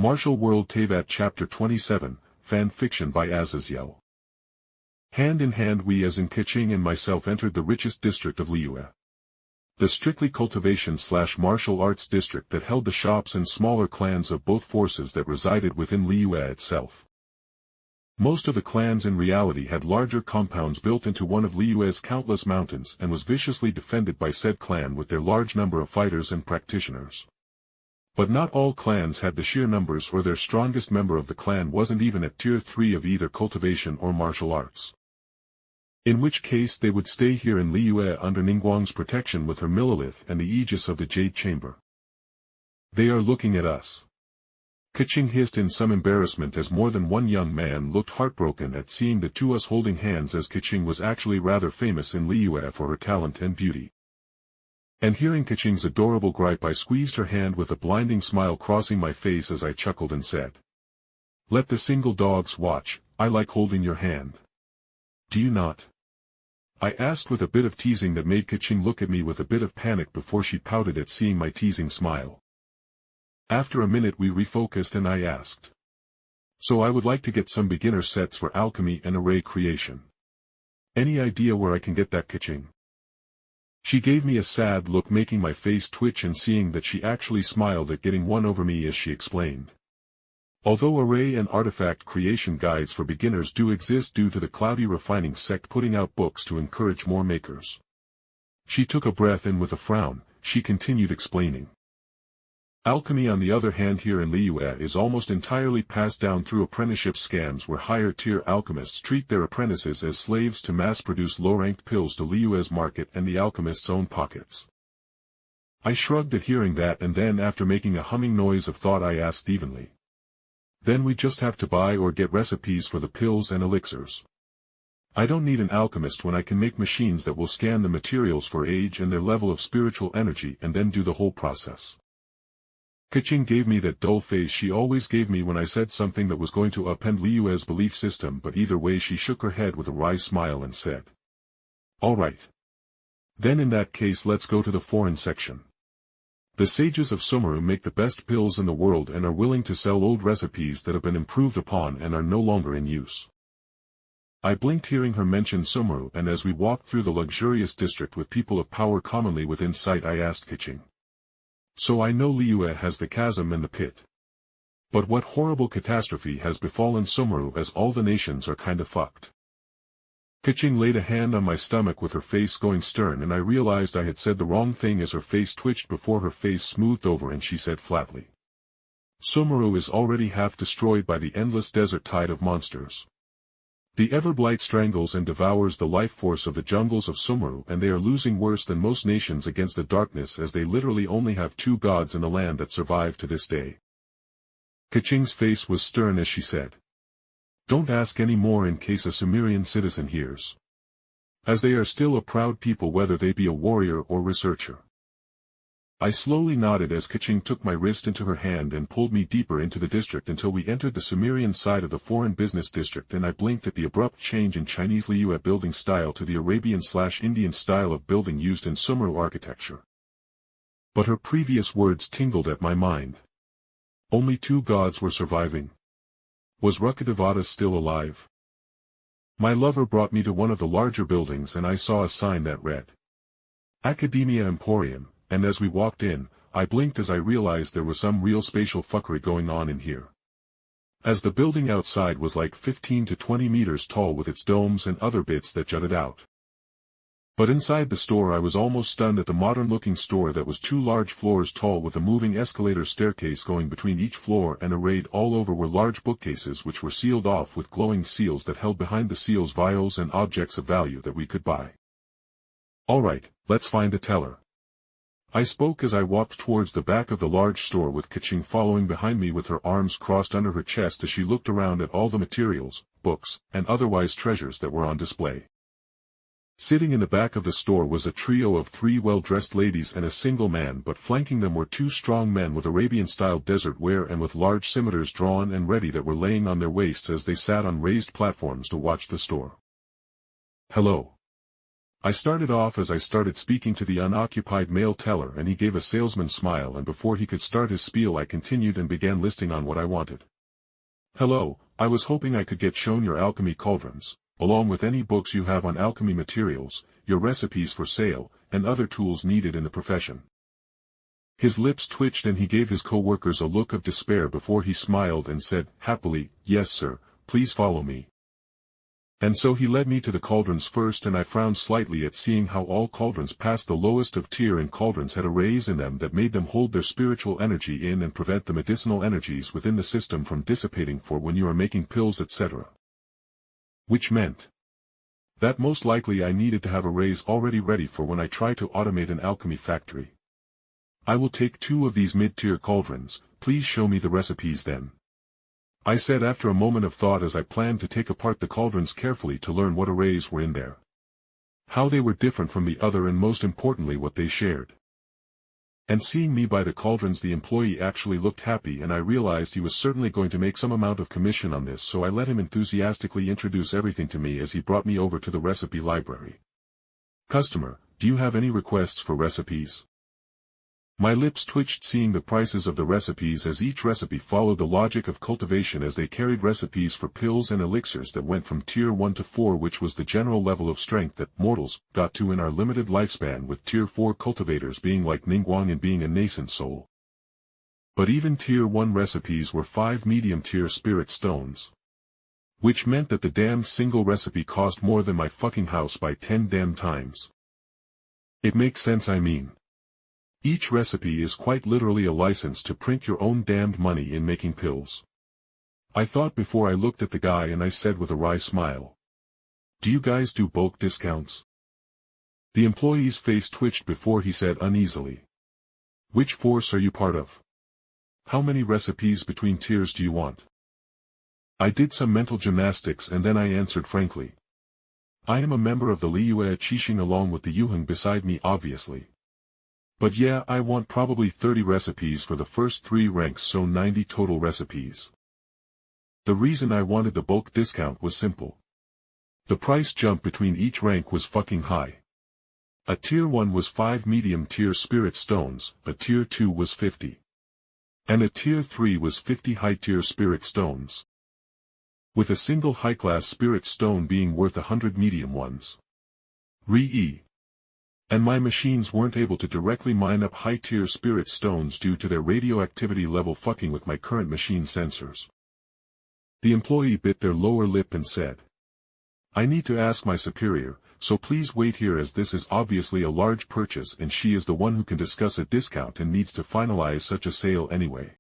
Martial World Teyvat Chapter 27, Fan Fiction by Azazyel. Hand in hand we as in Keqing and myself entered the richest district of Liyue. The strictly cultivation/martial arts district that held the shops and smaller clans of both forces that resided within Liyue itself. Most of the clans in reality had larger compounds built into one of Liyue's countless mountains and was viciously defended by said clan with their large number of fighters and practitioners. But not all clans had the sheer numbers, or their strongest member of the clan wasn't even at tier 3 of either cultivation or martial arts. In which case they would stay here in Liyue under Ningguang's protection with her Millilith and the aegis of the Jade Chamber. They are looking at us. Keqing hissed in some embarrassment as more than one young man looked heartbroken at seeing the two us holding hands, as Keqing was actually rather famous in Liyue for her talent and beauty. And hearing Keqing's adorable gripe, I squeezed her hand with a blinding smile crossing my face as I chuckled and said, "Let the single dogs watch, I like holding your hand. Do you not?" I asked with a bit of teasing that made Keqing look at me with a bit of panic before she pouted at seeing my teasing smile. After a minute we refocused and I asked, "So I would like to get some beginner sets for alchemy and array creation. Any idea where I can get that, Keqing?" She gave me a sad look, making my face twitch, and seeing that she actually smiled at getting one over me as she explained. Although array and artifact creation guides for beginners do exist due to the Cloudy Refining sect putting out books to encourage more makers. She took a breath and with a frown, she continued explaining. Alchemy on the other hand here in Liyue is almost entirely passed down through apprenticeship scams where higher-tier alchemists treat their apprentices as slaves to mass-produce low-ranked pills to Liyue's market and the alchemist's own pockets. I shrugged at hearing that, and then after making a humming noise of thought I asked evenly. Then we just have to buy or get recipes for the pills and elixirs. I don't need an alchemist when I can make machines that will scan the materials for age and their level of spiritual energy and then do the whole process. Keqing gave me that dull face she always gave me when I said something that was going to upend Liyue's belief system, but either way she shook her head with a wry smile and said, "All right. Then in that case let's go to the foreign section. The sages of Sumeru make the best pills in the world and are willing to sell old recipes that have been improved upon and are no longer in use." I blinked hearing her mention Sumeru, and as we walked through the luxurious district with people of power commonly within sight I asked Keqing, "So I know Liyue has the chasm and the pit. But what horrible catastrophe has befallen Sumeru, as all the nations are kinda fucked?" Keqing laid a hand on my stomach with her face going stern, and I realized I had said the wrong thing as her face twitched before her face smoothed over and she said flatly, "Sumeru is already half destroyed by the endless desert tide of monsters. The Everblight strangles and devours the life force of the jungles of Sumeru, and they are losing worse than most nations against the darkness, as they literally only have 2 gods in the land that survive to this day." Keqing's face was stern as she said, "Don't ask any more in case a Sumerian citizen hears. As they are still a proud people whether they be a warrior or researcher." I slowly nodded as Keqing took my wrist into her hand and pulled me deeper into the district until we entered the Sumerian side of the foreign business district, and I blinked at the abrupt change in Chinese Liyue building style to the Arabian/Indian style of building used in Sumeru architecture. But her previous words tingled at my mind. Only 2 gods were surviving. Was Rukkhadevata still alive? My lover brought me to one of the larger buildings and I saw a sign that read, "Academia Emporium," and as we walked in, I blinked as I realized there was some real spatial fuckery going on in here. As the building outside was like 15 to 20 meters tall with its domes and other bits that jutted out. But inside the store I was almost stunned at the modern-looking store that was 2 large floors tall with a moving escalator staircase going between each floor, and arrayed all over were large bookcases which were sealed off with glowing seals that held behind the seals vials and objects of value that we could buy. "All right, let's find a teller." I spoke as I walked towards the back of the large store, with Keqing following behind me with her arms crossed under her chest as she looked around at all the materials, books, and otherwise treasures that were on display. Sitting in the back of the store was a trio of 3 well-dressed ladies and a single man, but flanking them were 2 strong men with Arabian-style desert wear and with large scimitars drawn and ready that were laying on their waists as they sat on raised platforms to watch the store. "Hello." I started off as I started speaking to the unoccupied male teller, and he gave a salesman smile, and before he could start his spiel I continued and began listing on what I wanted. Hello, I was hoping I could get shown your alchemy cauldrons, along with any books you have on alchemy materials, your recipes for sale, and other tools needed in the profession. His lips twitched and he gave his co-workers a look of despair before he smiled and said, happily, yes sir, please follow me. And so he led me to the cauldrons first, and I frowned slightly at seeing how all cauldrons past the lowest of tier and cauldrons had arrays in them that made them hold their spiritual energy in and prevent the medicinal energies within the system from dissipating for when you are making pills, etc. Which meant that most likely I needed to have arrays already ready for when I try to automate an alchemy factory. I will take 2 of these mid-tier cauldrons, please show me the recipes then. I said after a moment of thought as I planned to take apart the cauldrons carefully to learn what arrays were in there, how they were different from the other, and most importantly what they shared. And seeing me by the cauldrons, the employee actually looked happy, and I realized he was certainly going to make some amount of commission on this, so I let him enthusiastically introduce everything to me as he brought me over to the recipe library. Customer, do you have any requests for recipes? My lips twitched seeing the prices of the recipes, as each recipe followed the logic of cultivation, as they carried recipes for pills and elixirs that went from tier 1 to 4, which was the general level of strength that mortals got to in our limited lifespan, with tier 4 cultivators being like Ningguang and being a nascent soul. But even tier 1 recipes were 5 medium tier spirit stones. Which meant that the damned single recipe cost more than my fucking house by 10 damn times. It makes sense, I mean. Each recipe is quite literally a license to print your own damned money in making pills. I thought before I looked at the guy, and I said with a wry smile, do you guys do bulk discounts? The employee's face twitched before he said uneasily, which force are you part of? How many recipes between tiers do you want? I did some mental gymnastics and then I answered frankly, I am a member of the Liyue Keqing along with the Yuheng beside me, obviously. But yeah, I want probably 30 recipes for the first 3 ranks, so 90 total recipes. The reason I wanted the bulk discount was simple. The price jump between each rank was fucking high. A tier 1 was 5 medium tier spirit stones, a tier 2 was 50. And a tier 3 was 50 high tier spirit stones. With a single high class spirit stone being worth 100 medium ones. Re-e. And my machines weren't able to directly mine up high-tier spirit stones due to their radioactivity level fucking with my current machine sensors. The employee bit their lower lip and said, I need to ask my superior, so please wait here, as this is obviously a large purchase and she is the one who can discuss a discount and needs to finalize such a sale anyway.